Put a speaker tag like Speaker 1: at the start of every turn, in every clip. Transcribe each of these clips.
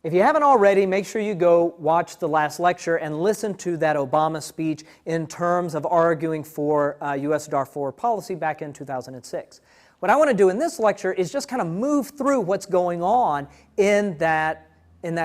Speaker 1: If you haven't already, make sure you go watch the last lecture and listen to that Obama speech in terms of arguing for U.S. Darfur policy back in 2006. What I want to do in this lecture is just kind of move through what's going on in that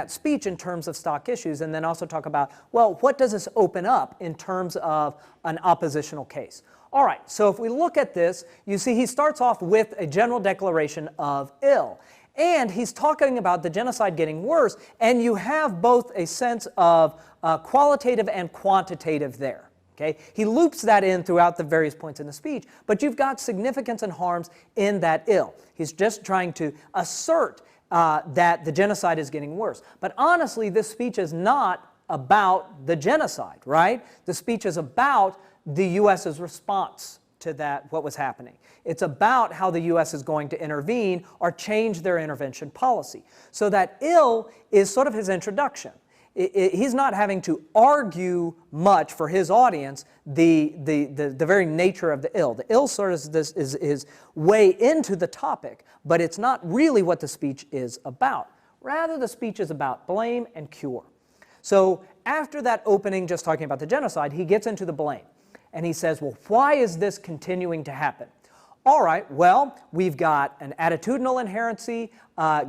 Speaker 1: speech in terms of stock issues, and then also talk about, well, what does this open up in terms of an oppositional case? All right, so if we look at this, you see he starts off with a general declaration of ill. And he's talking about the genocide getting worse, and you have both a sense of qualitative and quantitative there. Okay? He loops that in throughout the various points in the speech, but you've got significance and harms in that ill. He's just trying to assert that the genocide is getting worse. But honestly, this speech is not about the genocide, right? The speech is about the U.S.'s response to that, what was happening. It's about how the U.S. is going to intervene or change their intervention policy. So that ill is sort of his introduction. He's not having to argue much for his audience the very nature of the ill. The ill sort of is his way into the topic, but it's not really what the speech is about. Rather, the speech is about blame and cure. So after that opening, just talking about the genocide, he gets into the blame. And he says, well, why is this continuing to happen? All right, well, we've got an attitudinal inherency,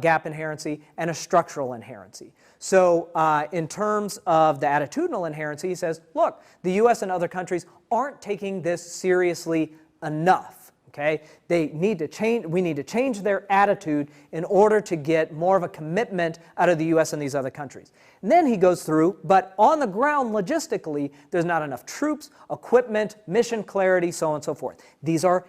Speaker 1: gap inherency, and a structural inherency. So in terms of the attitudinal inherency, he says, look, the U.S. and other countries aren't taking this seriously enough. Okay? We need to change their attitude in order to get more of a commitment out of the U.S. and these other countries. And then he goes through, but on the ground, logistically, there's not enough troops, equipment, mission clarity, so on and so forth. These are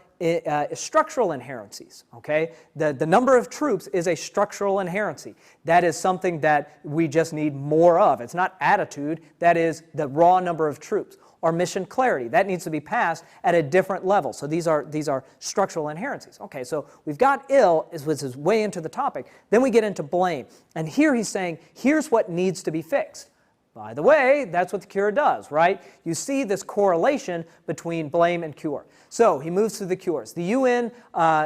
Speaker 1: structural inherencies. Okay? The number of troops is a structural inherency. That is something that we just need more of. It's not attitude. That is the raw number of troops. Or mission clarity. That needs to be passed at a different level. So these are structural inherencies. Okay, so we've got ill, which is way into the topic. Then we get into blame. And here he's saying, here's what needs to be fixed. By the way, that's what the cure does, right? You see this correlation between blame and cure. So he moves through the cures. The UN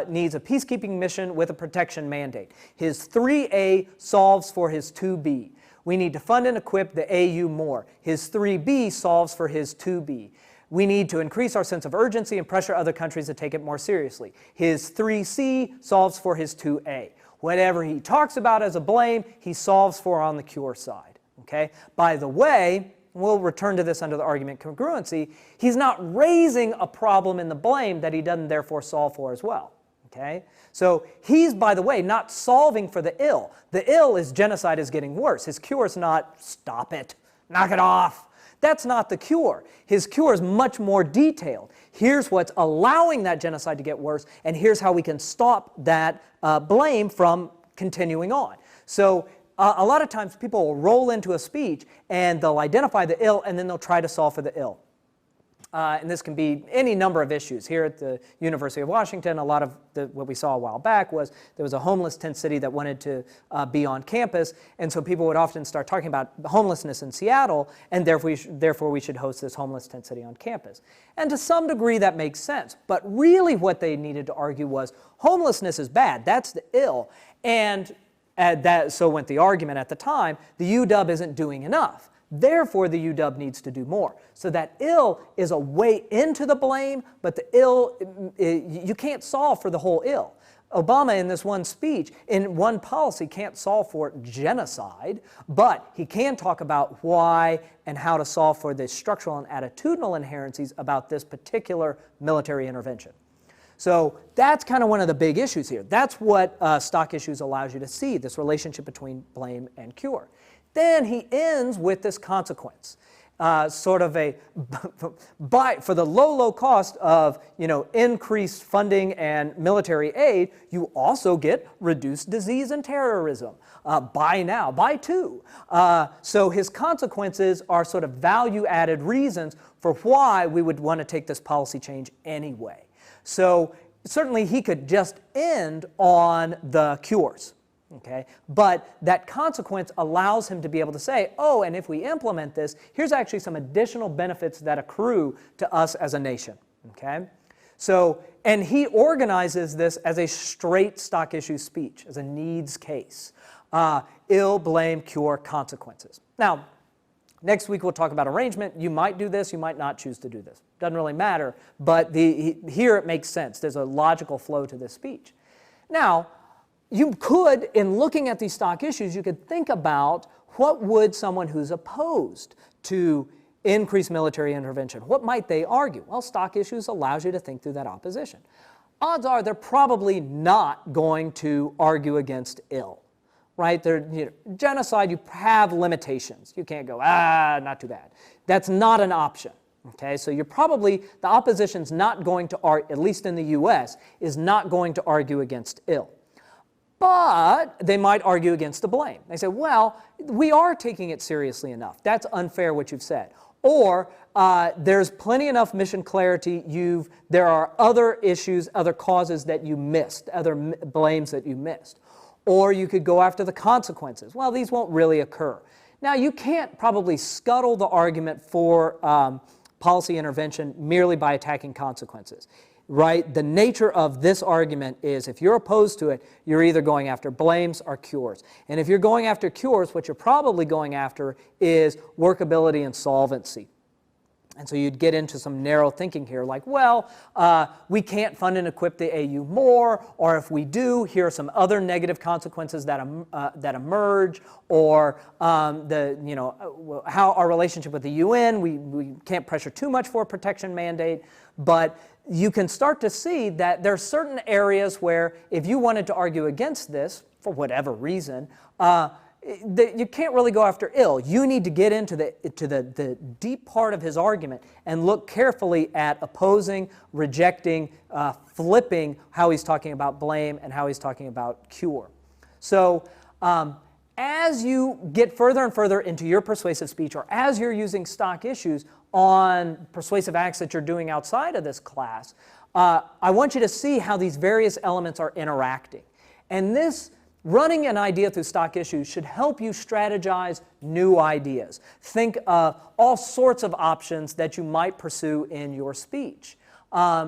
Speaker 1: needs a peacekeeping mission with a protection mandate. His 3A solves for his 2B. We need to fund and equip the AU more. His 3B solves for his 2B. We need to increase our sense of urgency and pressure other countries to take it more seriously. His 3C solves for his 2A. Whatever he talks about as a blame, he solves for on the cure side. Okay? By the way, we'll return to this under the argument congruency, he's not raising a problem in the blame that he doesn't therefore solve for as well. Okay? So he's, by the way, not solving for the ill. The ill is genocide is getting worse. His cure is not stop it, knock it off. That's not the cure. His cure is much more detailed. Here's what's allowing that genocide to get worse, and here's how we can stop that blame from continuing on. So a lot of times people will roll into a speech and they'll identify the ill and then they'll try to solve for the ill. And this can be any number of issues. Here at the University of Washington, a lot of what we saw a while back was there was a homeless tent city that wanted to be on campus, and so people would often start talking about homelessness in Seattle, and therefore we should host this homeless tent city on campus. And to some degree that makes sense, but really what they needed to argue was homelessness is bad, that's the ill, and so went the argument at the time, the UW isn't doing enough. Therefore, the UW needs to do more. So that ill is a way into the blame, but the ill, you can't solve for the whole ill. Obama in this one speech, in one policy, can't solve for genocide, but he can talk about why and how to solve for the structural and attitudinal inherencies about this particular military intervention. So that's kind of one of the big issues here. That's what stock issues allows you to see, this relationship between blame and cure. Then he ends with this consequence, sort of a, for the low cost of increased funding and military aid, you also get reduced disease and terrorism. Buy two. So his consequences are sort of value-added reasons for why we would want to take this policy change anyway. So certainly he could just end on the cures. Okay? But that consequence allows him to be able to say, oh, and if we implement this, here's actually some additional benefits that accrue to us as a nation. Okay? So, and he organizes this as a straight stock issue speech, as a needs case. ill, blame, cure, consequences. Now, next week we'll talk about arrangement. You might do this, you might not choose to do this. Doesn't really matter, but here it makes sense. There's a logical flow to this speech. Now, you could, in looking at these stock issues, you could think about what would someone who's opposed to increased military intervention, what might they argue? Well, stock issues allows you to think through that opposition. Odds are they're probably not going to argue against ill, right? Genocide, you have limitations. You can't go, not too bad. That's not an option. Okay, so the opposition's not going to argue, at least in the U.S., is not going to argue against ill. But they might argue against the blame. They say, well, we are taking it seriously enough. That's unfair what you've said. Or there's plenty enough mission clarity. There are other issues, other causes that you missed, other blames that you missed. Or you could go after the consequences. Well, these won't really occur. Now, you can't probably scuttle the argument for policy intervention merely by attacking consequences. Right? The nature of this argument is if you're opposed to it, you're either going after blames or cures. And if you're going after cures, what you're probably going after is workability and solvency. And so you'd get into some narrow thinking here, like, well, we can't fund and equip the AU more, or if we do, here are some other negative consequences that emerge, or how our relationship with the UN, we can't pressure too much for a protection mandate, but you can start to see that there are certain areas where if you wanted to argue against this, for whatever reason, you can't really go after ill. You need to get into the deep part of his argument and look carefully at opposing, rejecting, flipping how he's talking about blame and how he's talking about cure. So as you get further and further into your persuasive speech, or as you're using stock issues on persuasive acts that you're doing outside of this class, I want you to see how these various elements are interacting. And this running an idea through stock issues should help you strategize new ideas. Think of all sorts of options that you might pursue in your speech.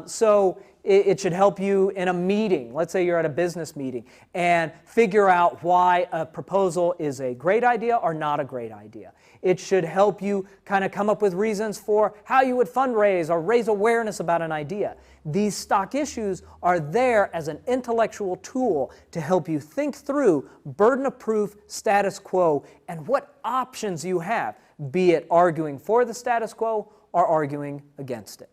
Speaker 1: So it should help you in a meeting. Let's say you're at a business meeting and figure out why a proposal is a great idea or not a great idea. It should help you kind of come up with reasons for how you would fundraise or raise awareness about an idea. These stock issues are there as an intellectual tool to help you think through burden of proof, status quo, and what options you have, be it arguing for the status quo or arguing against it.